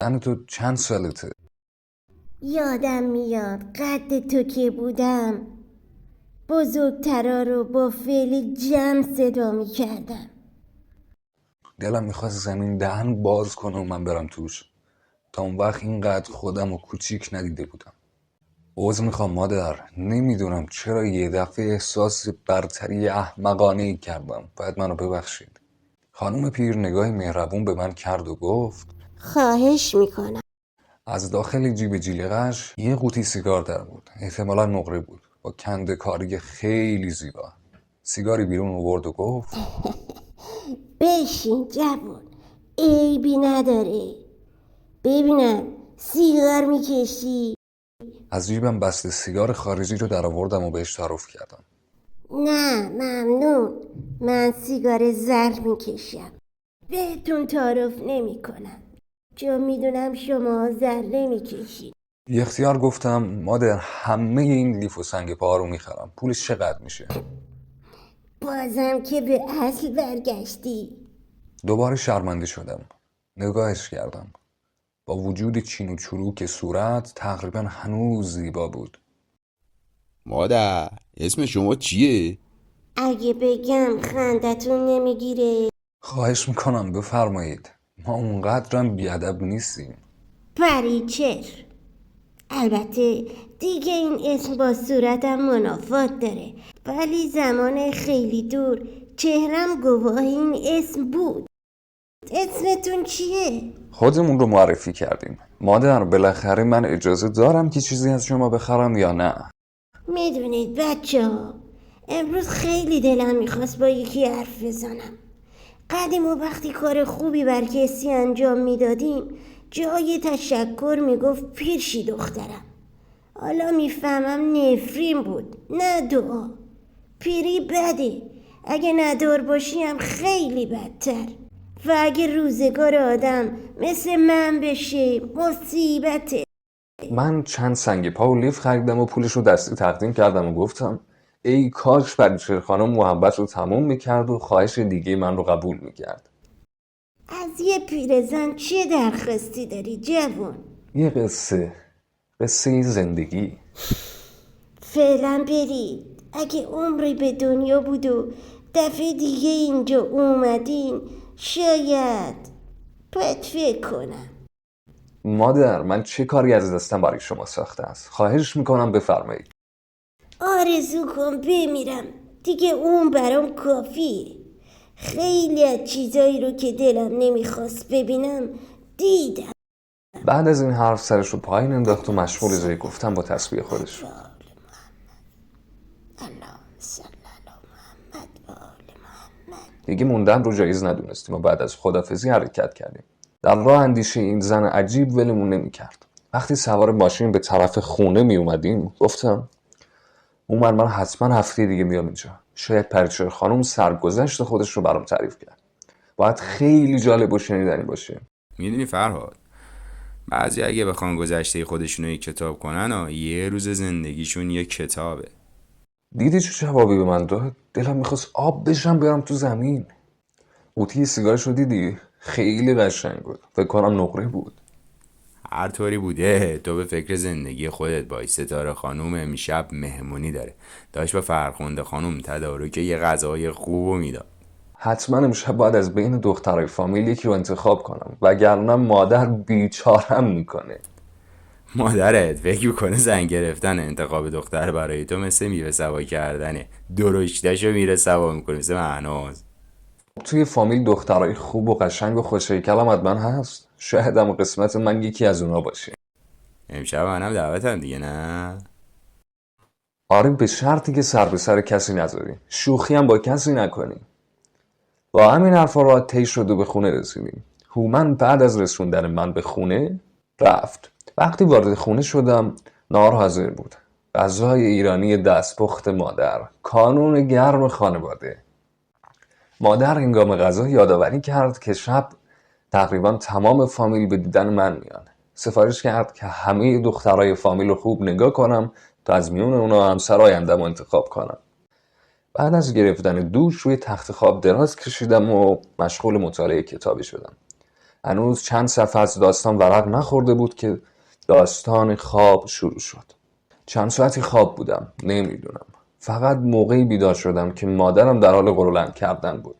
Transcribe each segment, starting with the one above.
زن تو چند سالته؟ یادم میاد قد تو که بودم بزرگترا رو با فعلی جمع صدا میکردم. دلم میخواست زمین دهن باز کنه و من برم توش. تا اون وقت اینقدر خودم رو کوچیک ندیده بودم. عذر میخوام مادر، نمیدونم چرا یه دفعه احساس برتری احمقانه ای کردم. باید منو ببخشید. خانم پیر نگاهی مهربون به من کرد و گفت خواهش میکنم. از داخل جیب جیلقش یه قوطی سیگار در بود. احتمالا نقره بود، با کنده کاری خیلی زیبا. سیگاری بیرون آورد و گفت بشین جوون، عیبی نداره. ببینم سیگار میکشی؟ از جیبم بسته سیگار خارجی رو در آوردم و بهش تعارف کردم. نه ممنون، من سیگار زرد میکشم. بهتون تعارف نمیکنم چون میدونم شما زر نمیکشید. بی اختیار گفتم مادر، همه این لیف و سنگ پاها رو میخرم. پولش چقدر میشه؟ بازم که به اصل برگشتی. دوباره شرمنده شدم. نگاهش کردم. با وجود چین و چروک صورت تقریبا هنوز زیبا بود. مادر اسم شما چیه؟ اگه بگم خندتون نمیگیره؟ خواهش میکنم بفرمایید. ما اونقدرم بیادب نیستیم. پریچر. البته دیگه این اسم با صورتم منافات داره، ولی زمان خیلی دور چهرم گواه این اسم بود. اسمتون چیه؟ خودمون رو معرفی کردیم. مادر بالاخره من اجازه دارم که چیزی از شما بخرم یا نه؟ میدونید بچه ها، امروز خیلی دلم میخواست با یکی حرف بزنم. قدیم و وقتی کار خوبی بر کسی انجام میدادیم جای تشکر میگفت پیرشی دخترم. حالا میفهمم نفرین بود نه دعا. پیری بده، اگه ندار باشی هم خیلی بدتر. و اگه روزگار آدم مثل من بشه مصیبته. من چند سنگ پا و لیف خریدم و پولش رو دستی تقدیم کردم و گفتم ای کاش پریچهر خانم محبت رو تموم میکرد و خواهش دیگه من رو قبول میکرد. از یه پیرزن چه درخواستی داری جوون؟ یه قصه زندگی. فعلا برید. اگه عمری به دنیا بود و دفعه دیگه اینجا اومدین شاید باید فکر کنم. مادر، من چه کاری از دستم برای شما ساخته است؟ خواهش میکنم بفرمایید. آرزو کن بمیرم دیگه، اون برام کافیه. خیلی از چیزایی رو که دلم نمیخواست ببینم دیدم. بعد از این حرف سرش رو پایین انداخت و مشغول جای گفتم با تسبیح خودش شد. دیگه موندن رو جایز ندونستیم و بعد از خدافزی حرکت کردیم. در راه اندیشه این زن عجیب ولمون نمی‌کرد. وقتی سوار ماشین به طرف خونه می اومدیم گفتم من حتما هفته دیگه میام اینجا. شاید پریچهر خانم سرگذشت خودش رو برام تعریف کرد. باید خیلی جالب و شنیدنی باشه. میدونی فرهاد، بعضی اگه بخوان گذشته خودشونو یک کتاب کنن یه روز زندگیشون یک کتابه. دیدی چه جوابی به من داد؟ دلم میخواست آب بشم بیارم تو زمین. قوطی سیگارش رو دیدی؟ خیلی قشنگ بود. فکر کنم نقره بود. هر طوری بوده تو به فکر زندگی خودت باش. ستاره خانوم امشب مهمونی داره، داشت با فرخنده خانوم تدارک یه غذای خوب میداد. حتما امشب باید از بین دخترای فامیل یکی رو انتخاب کنم، وگرنه مادر بیچارم میکنه. مادرت فکر میکنه زن گرفتن انتخاب دختر برای تو مثل میوه سوا کردنه. درشتشو میره سوا میکنه مثل مهناز. توی فامیل دخترای خوب و قشنگ و خوش‌هیکل حتما هست. شاید هم قسمت من یکی از اونا باشه. امشب منم دعوتم دیگه نه؟ آره، به شرطی که سر به سر کسی نذاری. شوخی هم با کسی نکنی. با همین حرفا راحت طی شد و به خونه رسیدیم. هومن بعد از رسوندن من به خونه رفت. وقتی وارد خونه شدم نهار حاضر بود. غذای ایرانی دستپخت مادر، کانون گرم خانواده. مادر هنگام غذا یادآوری کرد که شب تقریبا تمام فامیل به دیدن من میان. سفارش کرد که همه دخترای فامیل رو خوب نگاه کنم تا از میون اونا همسر آینده‌مو انتخاب کنم. بعد از گرفتن دوش روی تخت خواب دراز کشیدم و مشغول مطالعه کتابی شدم. هنوز چند صفحه از داستان ورق نخورده بود که داستان خواب شروع شد. چند ساعتی خواب بودم، نمیدونم. فقط موقعی بیدار شدم که مادرم در حال غرولند کردن بود.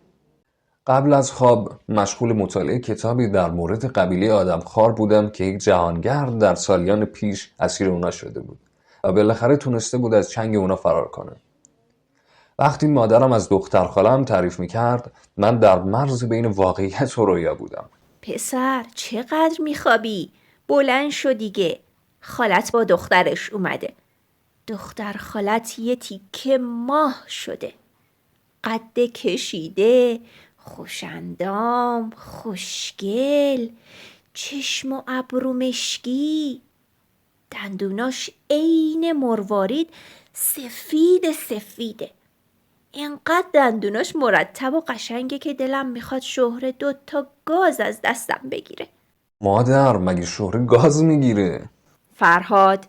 قبل از خواب مشغول مطالعه کتابی در مورد قبیله آدمخوار بودم که یک جهانگرد در سالیان پیش اسیر اونا شده بود و بالاخره تونسته بود از چنگ اونا فرار کنه. وقتی مادرم از دختر خاله‌ام تعریف میکرد، من در مرز بین واقعیت و رویا بودم. پسر چقدر میخوابی؟ بلند شو دیگه. خالت با دخترش اومده. دختر خالت یه تیکه ماه شده. قد کشیده، خوشندام، خوشگل، چشم و ابرو مشکی، دندوناش عین مروارید، سفیده. اینقدر دندوناش مرتب و قشنگه که دلم میخواد شهره 2 گاز از دستم بگیره. مادر، مگه شهره گاز میگیره؟ فرهاد،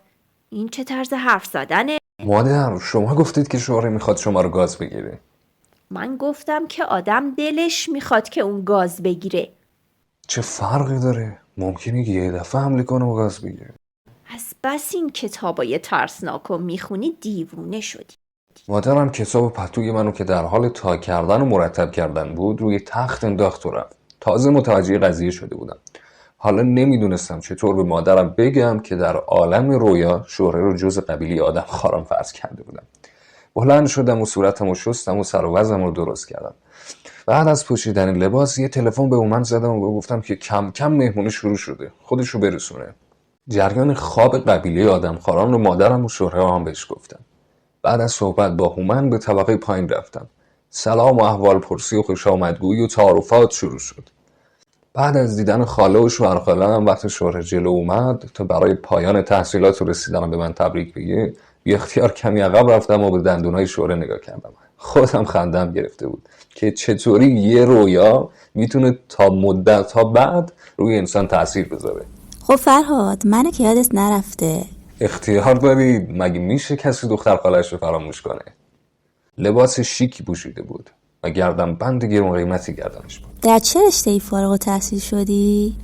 این چه طرز حرف زدنه؟ مادر، شما گفتید که شهره میخواد شما رو گاز بگیره. من گفتم که آدم دلش میخواد که اون گاز بگیره. چه فرقی داره؟ ممکنه که یه دفعه حمله کنه و گاز بگیره. از بس این کتابای ترسناکو میخونی دیوونه شدی. مادرم کتاب پتوی منو که در حال تا کردن و مرتب کردن بود روی تخت انداخت و رفت. تازه متوجه قضیه شده بودم. حالا نمیدونستم چطور به مادرم بگم که در عالم رویا شهره رو جز قبیله آدمخواران فرض کرده بودم. بلند شدم و صورتم رو شستم و سر و وضعم رو درست کردم. بعد از پوشیدن لباس یه تلفن به اومن زدم و گفتم که کم کم مهمونی شروع شده، خودشو برسونه. جریان خواب قبیله آدمخواران رو مادرم و شهره هم بهش گفتم. بعد از صحبت با هومن به طبقه پایین رفتم. سلام و احوال پرسی و خوش آمدگویی و تعارفات شروع شد. بعد از دیدن خاله و شوهرخاله‌ام وقت شهره جلو اومد تا برای پایان تحصیلات رسیدن به من تبریک بگه، بی اختیار کمی عقب رفتم و به دندونای شهره نگاه کردم. خودم خندم گرفته بود که چطوری یه رویا میتونه تا مدت ها بعد روی انسان تأثیر بذاره. خب فرهاد، منو که یادت نرفته. اختیار دارید، مگه میشه کسی دختر خاله‌اش رو فراموش کنه؟ لباس شیکی پوشیده بود و گردن بند گرون قیمتی گردنش بود. در چه رشته‌ای فارغ التحصیل شدی؟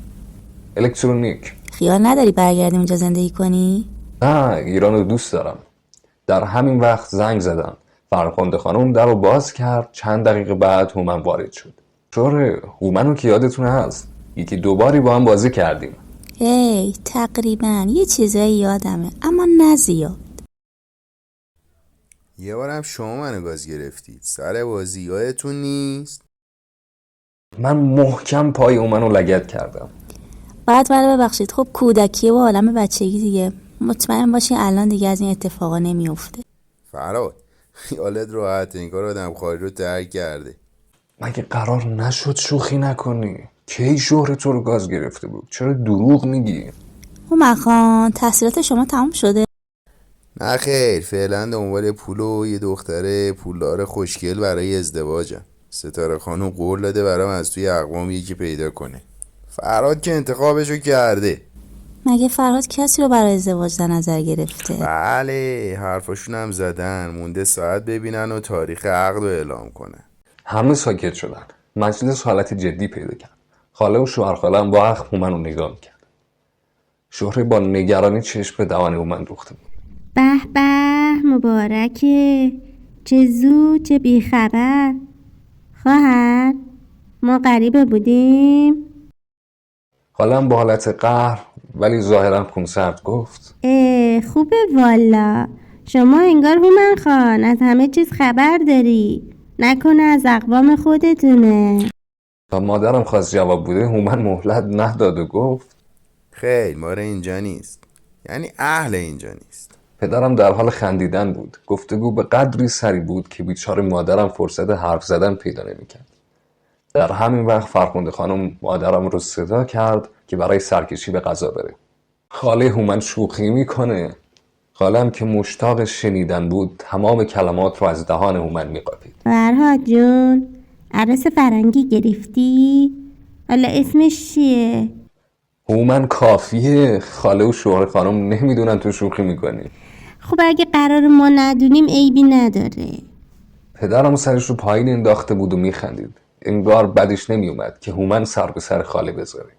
الکترونیک. خیال نداری برگردی اونجا زندگی کنی؟ نه، ایران رو دوست دارم. در همین وقت زنگ زدم. فرخنده خانم در رو باز کرد. چند دقیقه بعد هومن وارد شد. شوره، هومن رو که یادتونه هست؟ 1-2 باری با هم بازی کردیم. تقریبا یه چیزایی یادمه، اما نه زیاد. یه بارم شما منو گاز گرفتید سر بازی، یادتون نیست؟ من محکم پای هومن رو لگد کردم. باید منو ببخشید. خب کودکی و عالم بچگی دیگه. مطمئن باشین الان دیگه از این اتفاقا نمیفته. فرهاد، خیالت راحت، این کار آدم خاری رو ترک کرده. مگه قرار نشد شوخی نکنی؟ کی شهره تو رو گاز گرفته بود؟ چرا دروغ میگی؟ هومن خان، تحصیلات شما تموم شده؟ نه خیر، فعلا دنبال پول و یه دختر پولدار خوشگل برای ازدواجم. ستاره خانم قول داده برام از توی اقوام یکی پیدا کنه. فرهاد که انتخابشو کرده. مگه فرهاد کسی رو برای ازدواج در نظر گرفته؟ بله، حرفاشون هم زدن، مونده ساعت ببینن و تاریخ عقد رو اعلام کنن. همه ساکت شدن. مجلس حالت جدی پیدا کرد. خاله و شوهرخاله هم با اخم هومن رو نگاه میکرد. شهره با نگرانی چشم به دوان هومن دوخته بود. به به، مبارکه. چه زود، چه بیخبر. خواهر، ما غریبه بودیم؟ خاله هم با حالت قهر ولی ظاهرا خونسرد گفت خوبه والا. شما انگار هومن خان از همه چیز خبر داری. نکنه از اقوام خودتونه. تا مادرم خواست جواب بده، هومن مهلت نداد و گفت خیلی ماره اینجا نیست، یعنی اهل اینجا نیست. پدرم در حال خندیدن بود. گفتگو به قدری سری بود که بیچاره مادرم فرصت حرف زدن پیدا نمی‌کرد. در همین وقت فرخنده خانم مادرم رو صدا کرد که برای سرکشی به غذا بره. خاله هومن شوخی میکنه. خالم که مشتاق شنیدن بود تمام کلمات رو از دهان هومن میقاپید. فرهاد جون، عروس فرنگی گرفتی؟ حالا اسمش چیه؟ هومن کافیه. خاله و شوهر خانم نمیدونن تو شوخی میکنی. خب اگه قرار ما ندونیم عیبی نداره. پدرم سرش رو پایین انداخته بود و میخندید. انگار بدش نمیومد که هومن سر به سر خاله بذاره.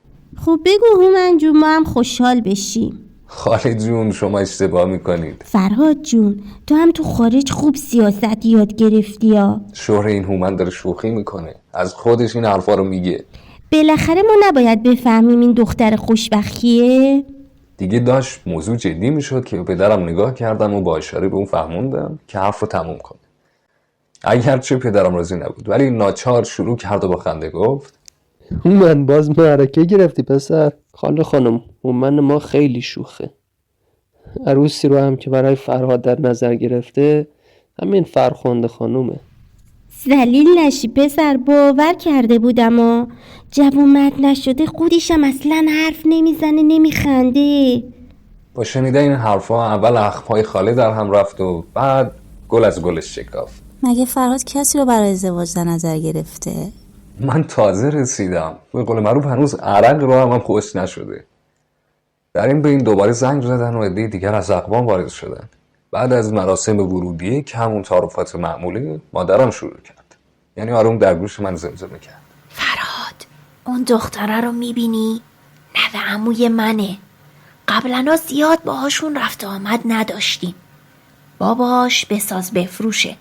خب بگو هومن جون، ما هم خوشحال بشیم. خاله جون شما اشتباه میکنید. فرهاد جون، تو هم تو خارج خوب سیاست یاد گرفتی یا؟ شهر این هومن داره شوخی میکنه، از خودش این حرفا رو میگه. بالاخره ما نباید بفهمیم این دختر خوشبختیه؟ دیگه داشت موضوع جدی میشد که پدرم نگاه کردم و با اشاره به اون فهموندم که حرف رو تموم کنه. اگرچه پدرم راضی نبود ولی ناچار شروع کرد و با خنده گفت هومن باز معرکه گرفتی پسر. خاله خانم، هومن ما خیلی شوخه. عروسی رو هم که برای فرهاد در نظر گرفته همین فرخنده خانومه. ذلیل نشی پسر، باور کرده بودم و جوون مرد نشده خودشم اصلا حرف نمیزنه نمیخنده. با شنیدن این حرفا اول اخمهای خاله در هم رفت و بعد گل از گلش شکافت. مگه فرهاد کسی رو برای ازدواج در نظر گرفته؟ من تازه رسیدم، به قول معروف هنوز عرق رو هم خوش نشده. در این بین دوباره زنگ زدن و عده دیگر از اقوام وارد شدن. بعد از مراسم ورودی که همون تعارفات معمولی، مادرم شروع کرد. یعنی آروم در گوش من زمزمه کرد. فرهاد، اون دختره رو میبینی؟ نوه عموی منه. قبلا زیاد باهاشون رفت آمد نداشتیم. باباش بساز بفروشه،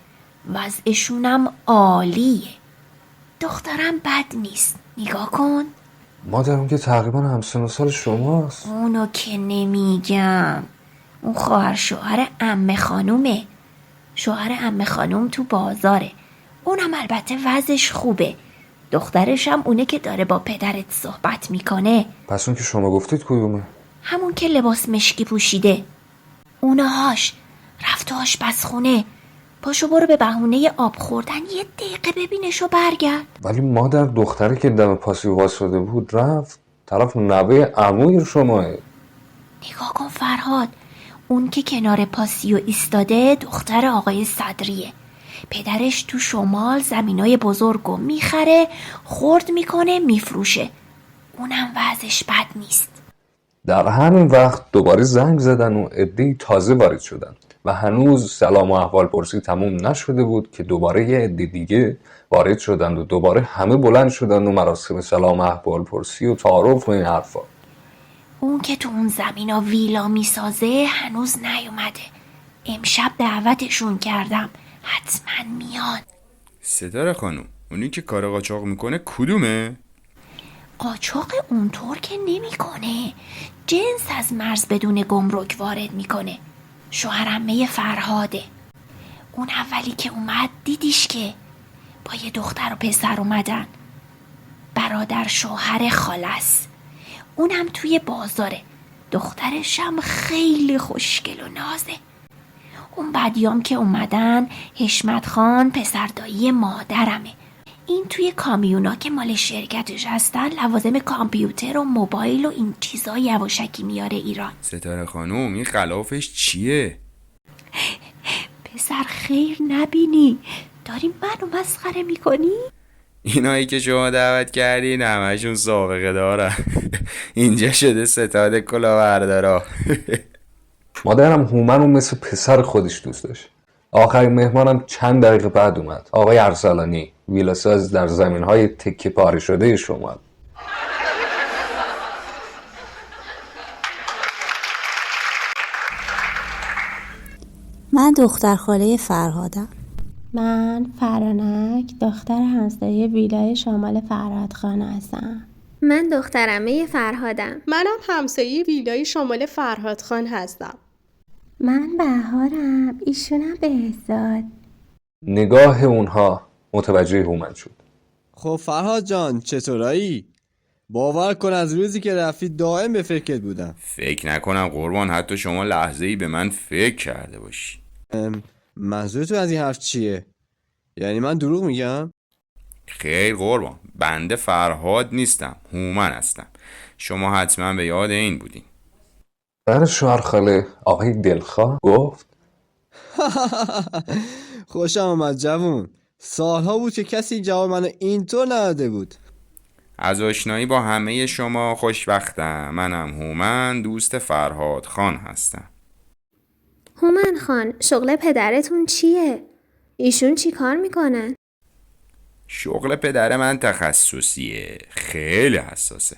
وضعشونم عالیه. دخترم بد نیست، نگاه کن. مادرم که تقریبا همسن و سال شماست. اونو که نمیگم، اون خواهر شوهر عمه خانومه. شوهر عمه خانوم تو بازاره، اونم البته وضعش خوبه. دخترش هم اونه که داره با پدرت صحبت میکنه. پس اون که شما گفتید کدومه؟ همون که لباس مشکی پوشیده. اونهاش رفت آشپزخونه. پاشو برو به بهونه آب خوردن یه دقیقه ببینش و برگرد. ولی مادر دختری که دم پاسیو واسطه بود رفت طرف نوه عموی شماه. نگاه کن فرهاد، اون که کنار پاسیو ایستاده دختر آقای صدریه. پدرش تو شمال زمینای بزرگو میخره، خرد میکنه، میفروشه. اونم وضعش بد نیست. در همین وقت دوباره زنگ زدن و عده‌ای تازه وارد شدن و هنوز سلام و احوال پرسی تموم نشده بود که دوباره یه عده دیگه وارد شدند و دوباره همه بلند شدن و مراسم سلام و احوال پرسی و تعارف و این حرفا. اون که تو اون زمینا ویلا میسازه هنوز نیومده. امشب دعوتشون کردم، حتما میان. ستاره خانم، اونی که کار قاچاق میکنه کدومه؟ قاچاق اونطور که نمیکنه، جنس از مرز بدون گمرک وارد میکنه. شوهر عمه فرهاده. اون اولی که اومد دیدیش که با یه دختر و پسر اومدن. برادر شوهر خالص. اونم توی بازاره. دخترشم خیلی خوشگل و نازه. اون بعدیام که اومدن حشمت خان پسر دایی مادرمه. این توی کامیونا که مال شرکتش هستن لوازم کامپیوتر و موبایل و این چیزا یواشکی میاره ایران. ستاره خانم، این غلافش چیه؟ پسر خیر نبینی؟ داری منو مسخره میکنی؟ اینایی که شما دعوت کردین همشون سابقه دارن. اینجا شده ستاد کلاهبردارا. مادرم هومن رو مثل پسر خودش دوست داشت. آخرین مهمانم چند دقیقه بعد اومد. آقای ارسلانی، ویلاساز در زمین‌های تکه پاره شده شما. من دختر خاله فرهادم. من فرانک، دختر همسایه ویلای شمال فرهادخان هستم. من دخترمه فرهادم. منم همسایه ویلای شمال فرهادخان هستم. من بهارم، ایشونم بهزاد. نگاه اونها متوجه هومن شد. خب فرهاد جان چطورایی؟ باور کن از روزی که رفتی دائم به فکرت بودم. فکر نکنم قربان حتی شما لحظه‌ای به من فکر کرده باشی. منظورتون از این حرف چیه؟ یعنی من دروغ میگم؟ خیر قربان، بنده فرهاد نیستم، هومن هستم. شما حتما به یاد این بودین. بعد شوهر خاله آقای دلخواه گفت خوشم آمد جوون. سالها بود که کسی جواب منو اینطور نداده بود. از آشنایی با همه شما خوشبختم. منم هومن، دوست فرهاد خان هستم. هومن خان، شغل پدرتون چیه؟ ایشون چی کار میکنن؟ شغل پدر من تخصصیه، خیلی حساسه.